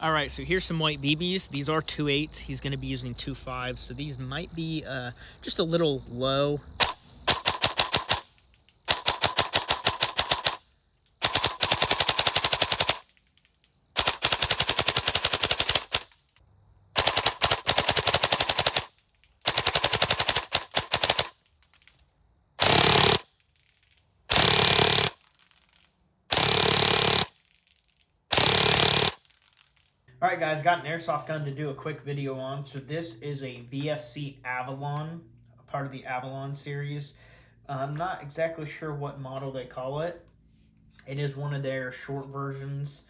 All right, so here's some white BBs. These are 2.8s. He's going to be using 2.5s, so these might be just a little low. All right, guys, got an airsoft gun to do a quick video on. So this is a VFC Avalon, a part of the Avalon series. I'm not exactly sure what model they call it. It is one of their short versions.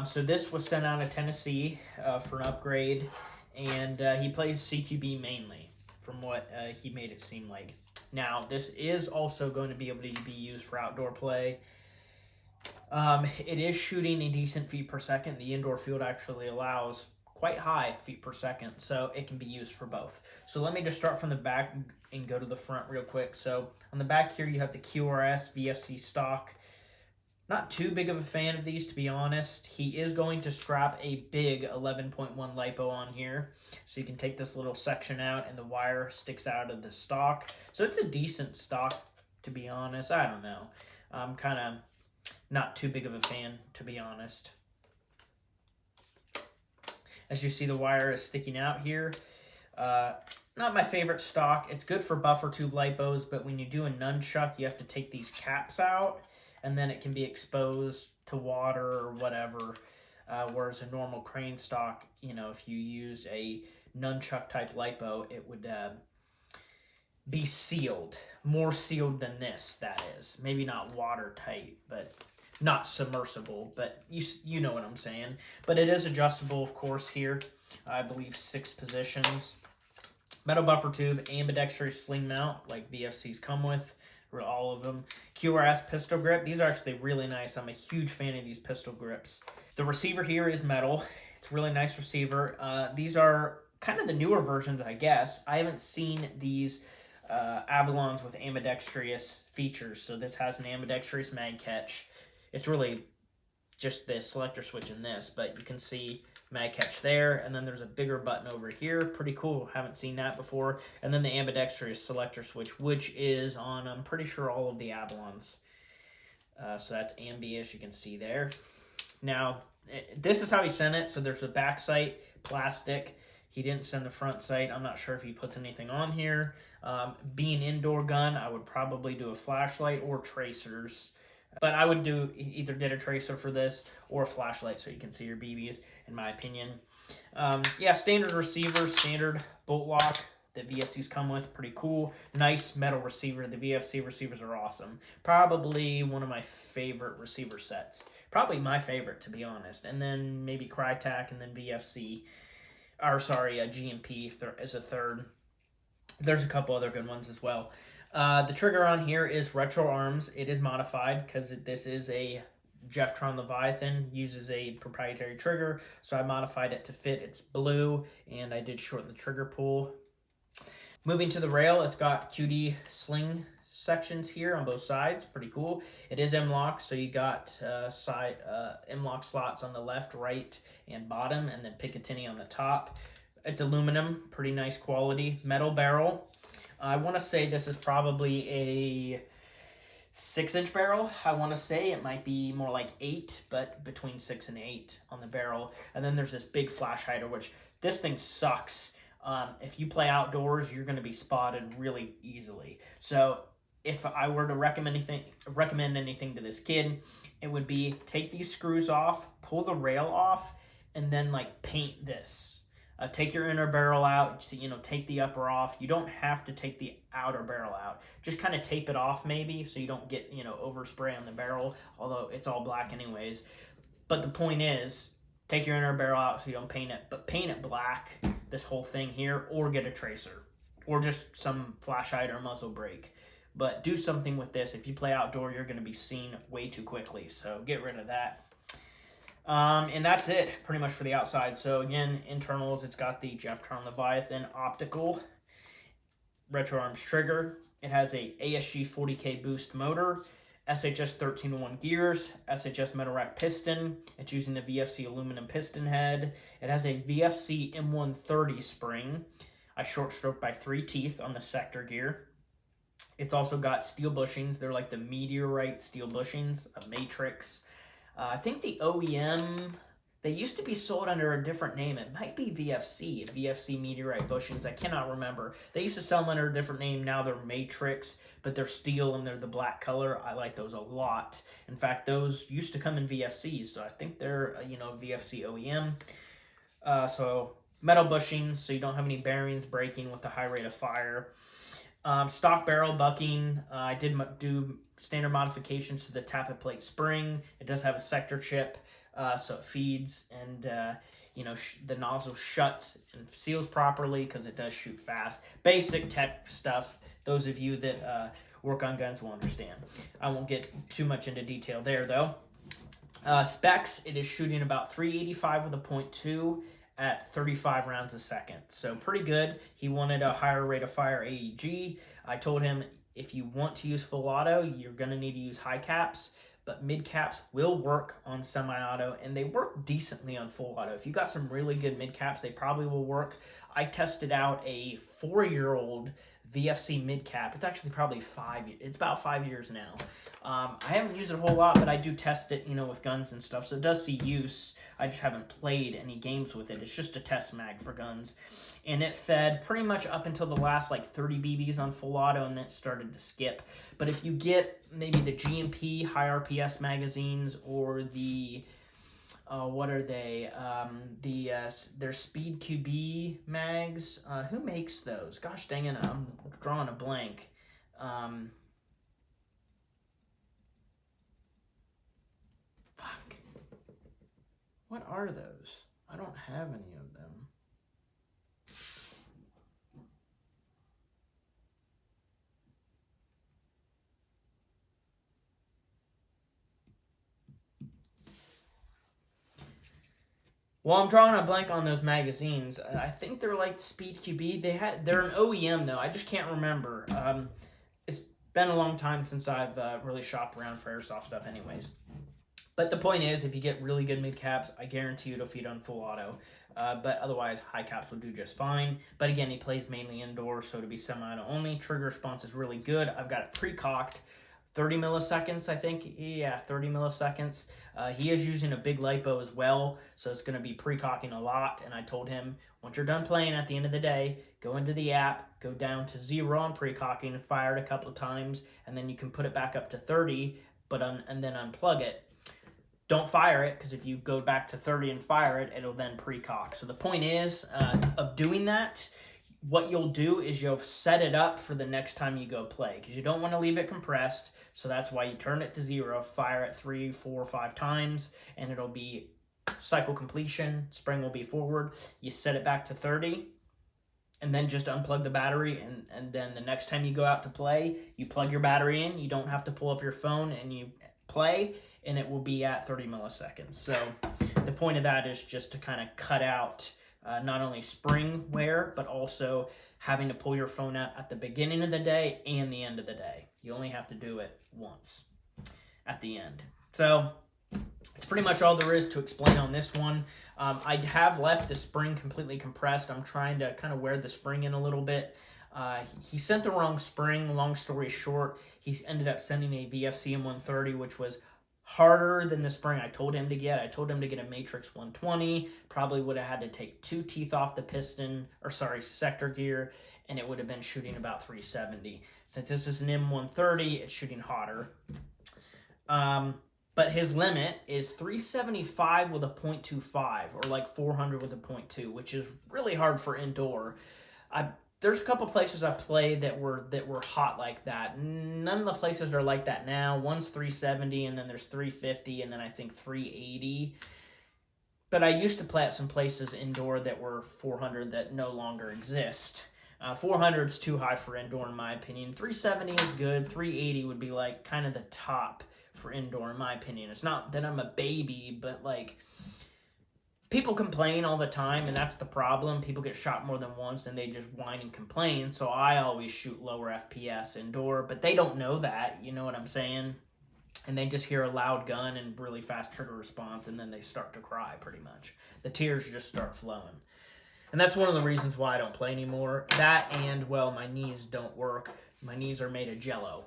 So this was sent out of Tennessee for an upgrade, and he plays CQB mainly, from what he made it seem like. Now, this is also going to be able to be used for outdoor play. It is shooting a decent feet per second. The indoor field actually allows quite high feet per second, so it can be used for both. So let me just start from the back and go to the front real quick. So on the back here, you have the QRS VFC stock. Not too big of a fan of these, to be honest. He is going to strap a big 11.1 LiPo on here. So you can take this little section out and the wire sticks out of the stock. So it's a decent stock, to be honest. I don't know. I'm kind of not too big of a fan, to be honest. As you see, the wire is sticking out here. Not my favorite stock. It's good for buffer tube LiPos, but when you do a nunchuck, you have to take these caps out, and then it can be exposed to water or whatever. Whereas a normal crane stock, you know, if you use a nunchuck type LiPo, it would be sealed. More sealed than this, that is. Maybe not watertight, but not submersible, but you know what I'm saying. But it is adjustable, of course, here. I believe 6 positions. Metal buffer tube, ambidextrous sling mount, like VFCs come with, or all of them. QRS pistol grip. These are actually really nice. I'm a huge fan of these pistol grips. The receiver here is metal. It's a really nice receiver. These are kind of the newer versions, I guess. I haven't seen these Avalons with ambidextrous features. So this has an ambidextrous mag catch. It's really just the selector switch in this, but you can see mag catch there, and then there's a bigger button over here. Pretty cool. Haven't seen that before. And then the ambidextrous selector switch, which is on, I'm pretty sure, all of the Avalons. So that's ambi, as you can see there. Now, this is how he sent it. So there's a back sight, plastic. He didn't send the front sight. I'm not sure if he puts anything on here. Being indoor gun, I would probably do a flashlight or tracers. But I would do either get a tracer for this or a flashlight so you can see your BBs, in my opinion. Yeah, standard receiver, standard bolt lock that VFCs come with. Pretty cool. Nice metal receiver. The VFC receivers are awesome. Probably one of my favorite receiver sets. Probably my favorite, to be honest. And then maybe Crytac and then VFC. Or sorry, GMP as a third. There's a couple other good ones as well. The trigger on here is retro arms. It is modified because this is a Jeftron Leviathan, uses a proprietary trigger, so I modified it to fit. It's blue, and I did shorten the trigger pull. Moving to the rail, it's got QD sling sections here on both sides. Pretty cool. It is M-LOK, so you got M-LOK slots on the left, right, and bottom, and then Picatinny on the top. It's aluminum, pretty nice quality. Metal barrel. I want to say this is probably a 6-inch barrel. I want to say it might be more like 8, but between 6 and 8 on the barrel. And then there's this big flash hider, which this thing sucks. If you play outdoors, you're going to be spotted really easily. So if I were to recommend anything to this kid, it would be take these screws off, pull the rail off, and then like paint this. Take your inner barrel out, take the upper off. You don't have to take the outer barrel out. Just kind of tape it off maybe so you don't get, overspray on the barrel, although it's all black anyways. But the point is, take your inner barrel out so you don't paint it, but paint it black, this whole thing here, or get a tracer, or just some flash hider or muzzle brake. But do something with this. If you play outdoor, you're going to be seen way too quickly, so get rid of that. And that's it pretty much for the outside. So again, internals, it's got the Jeftron Leviathan optical retro arms trigger. It has a ASG 40K boost motor, SHS 1301 gears, SHS metal rack piston. It's using the VFC aluminum piston head. It has a VFC M130 spring. I short stroke by 3 teeth on the sector gear. It's also got steel bushings. They're like the meteorite steel bushings, a matrix. I think the OEM, they used to be sold under a different name. It might be VFC meteorite bushings. I cannot remember. They used to sell them under a different name. Now they're matrix, but they're steel and they're the black color. I like those a lot. In fact, those used to come in VFCs, so I think they're, VFC OEM. So metal bushings, so you don't have any bearings breaking with the high rate of fire. Stock barrel bucking. I did do standard modifications to the tappet plate spring. It does have a sector chip, so it feeds and the nozzle shuts and seals properly because it does shoot fast. Basic tech stuff. Those of you that work on guns will understand. I won't get too much into detail there though. Specs. It is shooting about 385 with a .2 at 35 rounds a second. So pretty good. He wanted a higher rate of fire AEG. I told him if you want to use full auto, you're going to need to use high caps, but mid caps will work on semi-auto, and they work decently on full auto. If you got some really good mid caps, they probably will work. I tested out a 4-year-old VFC mid cap. It's actually probably 5 years. It's about 5 years now. I haven't used it a whole lot, but I do test it, with guns and stuff. So it does see use. I just haven't played any games with it. It's just a test mag for guns. And it fed pretty much up until the last 30 BBs on full auto, and then it started to skip. But if you get maybe the GMP high RPS magazines or the what are they? Their Speed QB mags. Who makes those? Gosh dang it, I'm drawing a blank. Fuck. What are those? I don't have any of them. Well, I'm drawing a blank on those magazines. I think they're like Speed QB. They're an OEM though. I just can't remember. It's been a long time since I've really shopped around for airsoft stuff anyways. But the point is, if you get really good mid caps, I guarantee you it'll feed on full auto. But otherwise, high caps will do just fine. But again, he plays mainly indoors, so to be semi-auto only. Trigger response is really good. I've got it pre-cocked. 30 milliseconds, I think. Yeah, 30 milliseconds. He is using a big lipo as well, so it's going to be pre-cocking a lot. And I told him, once you're done playing at the end of the day, go into the app, go down to 0 on pre-cocking, and fire it a couple of times, and then you can put it back up to 30, and then unplug it. Don't fire it, because if you go back to 30 and fire it, it'll then pre-cock. So the point is, of doing that, what you'll do is you'll set it up for the next time you go play, because you don't want to leave it compressed. So that's why you turn it to 0, fire it 3, 4, 5 times, and it'll be cycle completion. Spring will be forward. You set it back to 30, and then just unplug the battery, and then the next time you go out to play, you plug your battery in. You don't have to pull up your phone, and you play, and it will be at 30 milliseconds. So the point of that is just to kind of cut out not only spring wear, but also having to pull your phone out at the beginning of the day and the end of the day. You only have to do it once at the end. So it's pretty much all there is to explain on this one. I have left the spring completely compressed. I'm trying to kind of wear the spring in a little bit. He sent the wrong spring. Long story short, he ended up sending a VFC M130, which was harder than the spring I told him to get. I told him to get a Matrix 120. Probably would have had to take 2 teeth off the sector gear, and it would have been shooting about 370. Since this is an M130, it's shooting hotter. But his limit is 375 with a .25, or 400 with a .2, which is really hard for indoor. There's a couple places I've played that were hot like that. None of the places are like that now. One's 370, and then there's 350, and then I think 380. But I used to play at some places indoor that were 400 that no longer exist. 400 is too high for indoor in my opinion. 370 is good. 380 would be kind of the top for indoor in my opinion. It's not that I'm a baby, but people complain all the time, and that's the problem. People get shot more than once, and they just whine and complain. So I always shoot lower FPS indoor, but they don't know that. You know what I'm saying? and they just hear a loud gun and really fast trigger response, and then they start to cry pretty much. The tears just start flowing. And that's one of the reasons why I don't play anymore. That and, well, my knees don't work. My knees are made of jello.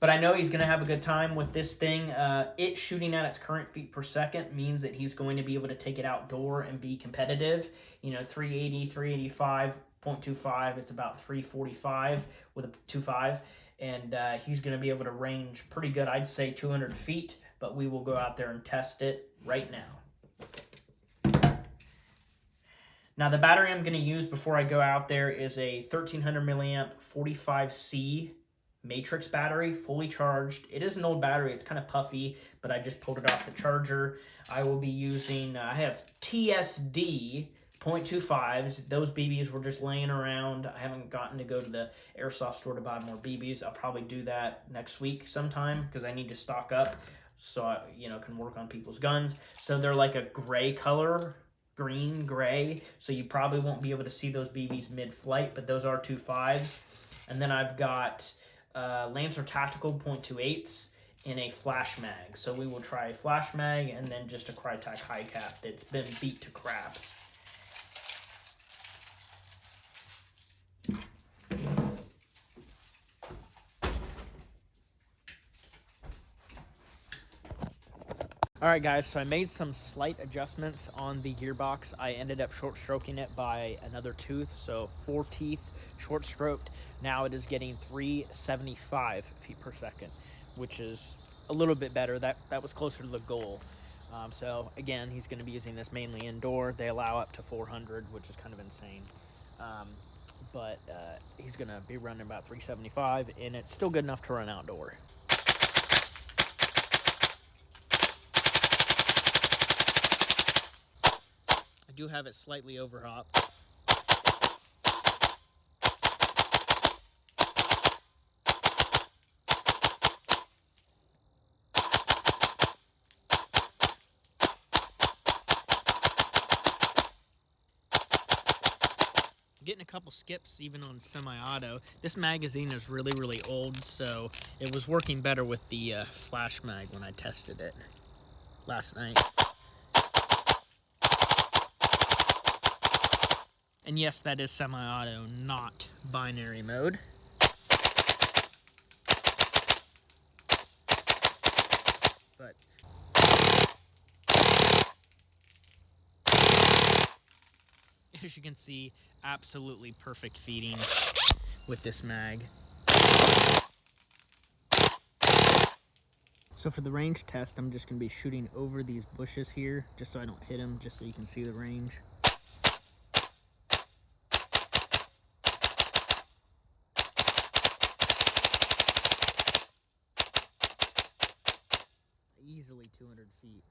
But I know he's going to have a good time with this thing. It shooting at its current feet per second means that he's going to be able to take it outdoor and be competitive. 380, 385, 0.25, it's about 345 with a 2.5. And he's going to be able to range pretty good, I'd say 200 feet. But we will go out there and test it right now. Now, the battery I'm going to use before I go out there is a 1300 milliamp 45C matrix battery, fully charged. It is an old battery. It's kind of puffy, but I just pulled it off the charger. I will be using, I have TSD 0.25s. Those BBs were just laying around. I haven't gotten to go to the airsoft store to buy more BBs. I'll probably do that next week sometime because I need to stock up so I, can work on people's guns. So they're like a gray color, green, gray. So you probably won't be able to see those BBs mid-flight, but those are 2.5s. And then I've got Lancer Tactical 0.28s in a flash mag. So we will try a flash mag and then just a Crytek high cap that's been beat to crap. Alright guys, so I made some slight adjustments on the gearbox. I ended up short stroking it by another tooth, so 4 teeth short stroked. Now it is getting 375 feet per second, which is a little bit better. That was closer to the goal. So again, he's going to be using this mainly indoor. They allow up to 400, which is kind of insane. But he's going to be running about 375, and it's still good enough to run outdoor. I do have it slightly overhopped. Getting a couple skips even on semi-auto. This magazine is really, really old, so it was working better with the flash mag when I tested it last night. And yes, that is semi-auto, not binary mode. But as you can see, absolutely perfect feeding with this mag. So for the range test, I'm just going to be shooting over these bushes here, just so I don't hit them, just so you can see the range. Easily 200 feet.